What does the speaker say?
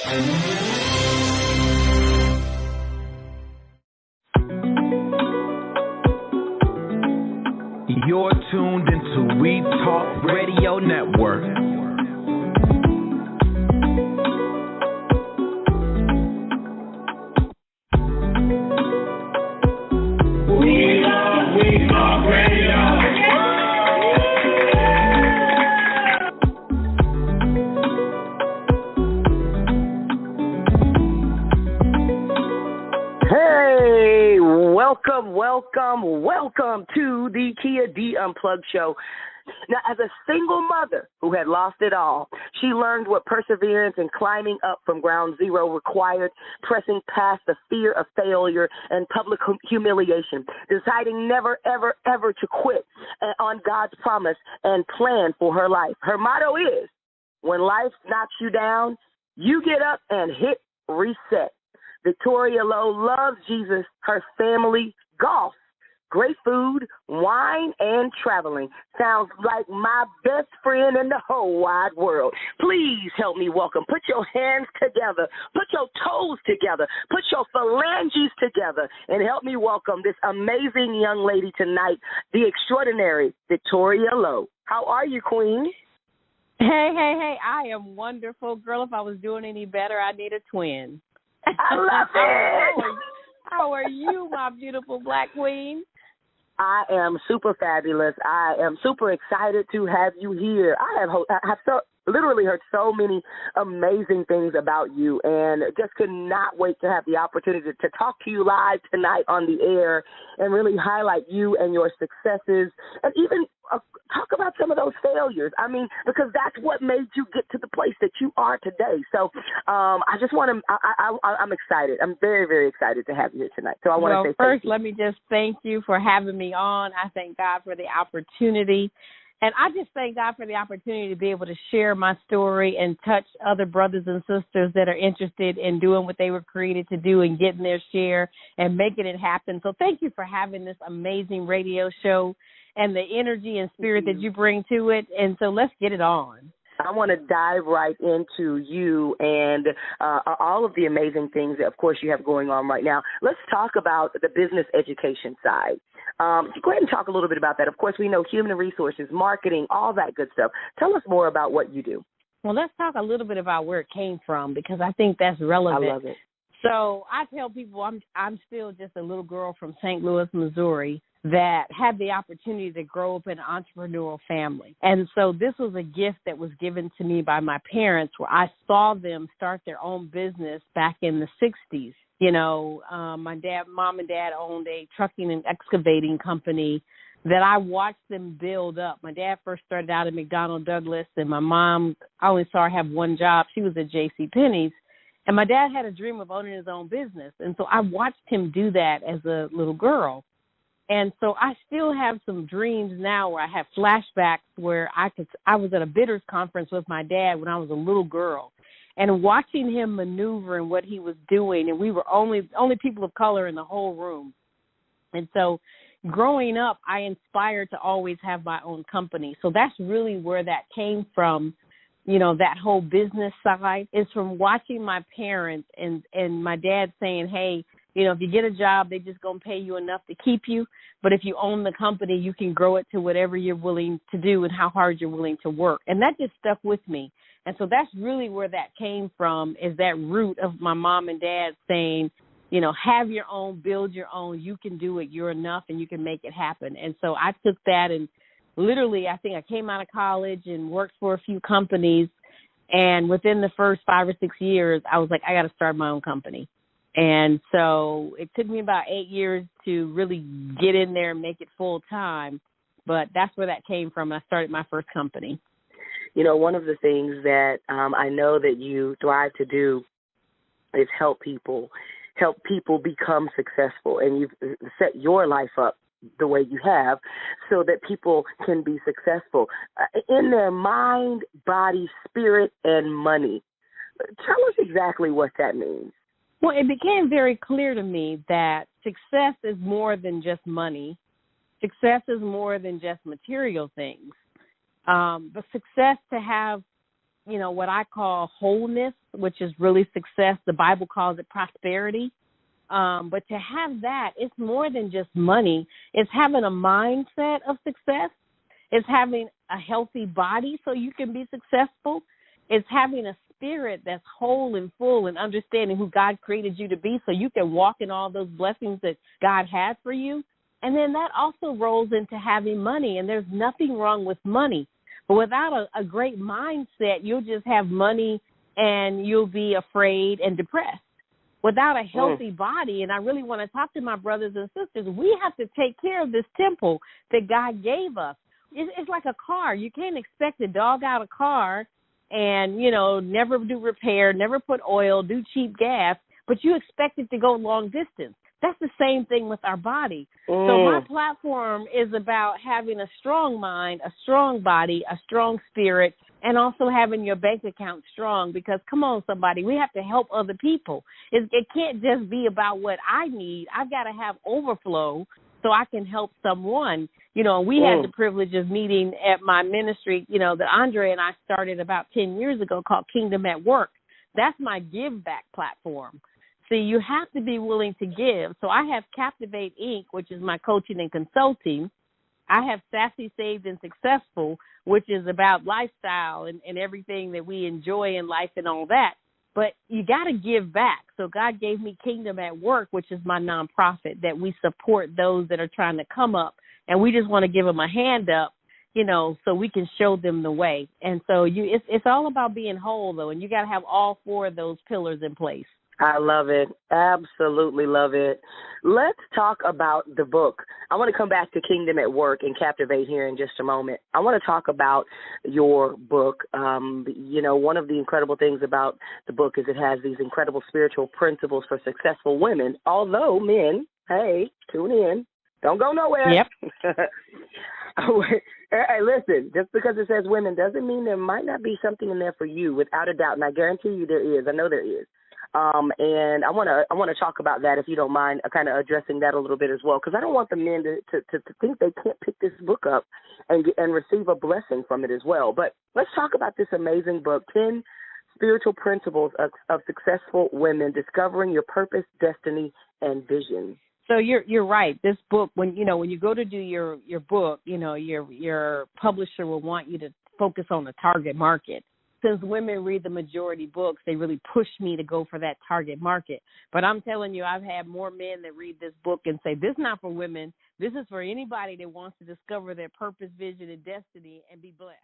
You're tuned into WeTalkRadio Network. Welcome to the KiaDUnplugged show. Now, as a single mother who had lost it all, she learned what perseverance and climbing up from ground zero required, pressing past the fear of failure and public humiliation, deciding never, ever, ever to quit on God's promise and plan for her life. Her motto is, when life knocks you down, you get up and hit reset. Victoria Lowe loves Jesus, her family, golf, great food, wine, and traveling. Sounds like my best friend in the whole wide world. Please help me welcome. Put your hands together. Put your toes together. Put your phalanges together. And help me welcome this amazing young lady tonight, the extraordinary Victoria Lowe. How are you, Queen? Hey. I am wonderful. Girl, if I was doing any better, I'd need a twin. I love it. How are you, my beautiful black queen? I am super fabulous. I am super excited to have you here. I have literally heard so many amazing things about you and just could not wait to have the opportunity to talk to you live tonight on the air and really highlight you and your successes and even talk about some of those failures. I mean, because that's what made you get to the place that you are today. So I just want to, I'm excited. I'm very, very excited to have you here tonight. So I want to say first, thank you. Let me just thank you for having me on. I thank God for the opportunity. And I just thank God for the opportunity to be able to share my story and touch other brothers and sisters that are interested in doing what they were created to do and getting their share and making it happen. So thank you for having this amazing radio show and the energy and spirit that you bring to it. And so let's get it on. I want to dive right into you and all of the amazing things that, of course, you have going on right now. Let's talk about the business education side. Go ahead and talk a little bit about that. Of course, we know human resources, marketing, all that good stuff. Tell us more about what you do. Well, let's talk a little bit about where it came from because I think that's relevant. I love it. So I tell people I'm still just a little girl from St. Louis, Missouri, that had the opportunity to grow up in an entrepreneurial family. And so this was a gift that was given to me by my parents where I saw them start their own business back in the 60s. You know, mom and dad owned a trucking and excavating company that I watched them build up. My dad first started out at McDonnell Douglas, and my mom, I only saw her have one job. She was at J.C. Penney's. And my dad had a dream of owning his own business. And so I watched him do that as a little girl. And so I still have some dreams now where I have flashbacks where I was at a bidders conference with my dad when I was a little girl and watching him maneuver and what he was doing. And we were only people of color in the whole room. And so growing up, I inspired to always have my own company. So that's really where that came from. You know, that whole business side is from watching my parents and my dad saying, hey, you know, if you get a job, they just going to pay you enough to keep you. But if you own the company, you can grow it to whatever you're willing to do and how hard you're willing to work. And that just stuck with me. And so that's really where that came from, is that root of my mom and dad saying, you know, have your own, build your own. You can do it. You're enough and you can make it happen. And so I took that and literally, I think I came out of college and worked for a few companies. And within the first 5 or 6 years, I was like, I got to start my own company. And so it took me about 8 years to really get in there and make it full time. But that's where that came from. I started my first company. You know, one of the things that I know that you thrive to do is help people become successful. And you've set your life up the way you have so that people can be successful in their mind, body, spirit, and money. Tell us exactly what that means. Well, it became very clear to me that success is more than just money. Success is more than just material things. But success to have what I call wholeness, which is really success. The Bible calls it prosperity. But to have that, it's more than just money. It's having a mindset of success. It's having a healthy body so you can be successful. It's having a spirit that's whole and full and understanding who God created you to be so you can walk in all those blessings that God has for you. And then that also rolls into having money, and there's nothing wrong with money. But without a great mindset, you'll just have money and you'll be afraid and depressed. Without a healthy body, and I really want to talk to my brothers and sisters, we have to take care of this temple that God gave us. It's like a car. You can't expect to dog out a car and, never do repair, never put oil, do cheap gas, but you expect it to go long distance. That's the same thing with our body. So my platform is about having a strong mind, a strong body, a strong spirit, and also having your bank account strong because, come on, somebody, we have to help other people. It can't just be about what I need. I've got to have overflow so I can help someone. We had the privilege of meeting at my ministry, that Andre and I started about 10 years ago called Kingdom at Work. That's my give back platform. See, you have to be willing to give. So I have Captivate Inc., which is my coaching and consulting. I have Sassy, Saved, and Successful, which is about lifestyle and everything that we enjoy in life and all that. But you got to give back. So God gave me Kingdom at Work, which is my nonprofit that we support those that are trying to come up. And we just want to give them a hand up, so we can show them the way. And so it's all about being whole, though, and you got to have all four of those pillars in place. I love it. Absolutely love it. Let's talk about the book. I want to come back to Kingdom at Work and Captivate here in just a moment. I want to talk about your book. One of the incredible things about the book is it has these incredible spiritual principles for successful women. Although men, hey, tune in. Don't go nowhere. Yep. Hey, listen, just because it says women doesn't mean there might not be something in there for you, without a doubt. And I guarantee you there is. I know there is. And I want to talk about that, if you don't mind, kind of addressing that a little bit as well, because I don't want the men to think they can't pick this book up and receive a blessing from it as well. But let's talk about this amazing book, 10 Spiritual Principles of Successful Women, Discovering Your Purpose, Destiny, and Vision. So you're right. This book, when you go to do your book, your publisher will want you to focus on the target market. Since women read the majority books, they really push me to go for that target market. But I'm telling you, I've had more men that read this book and say, this is not for women. This is for anybody that wants to discover their purpose, vision, and destiny and be blessed.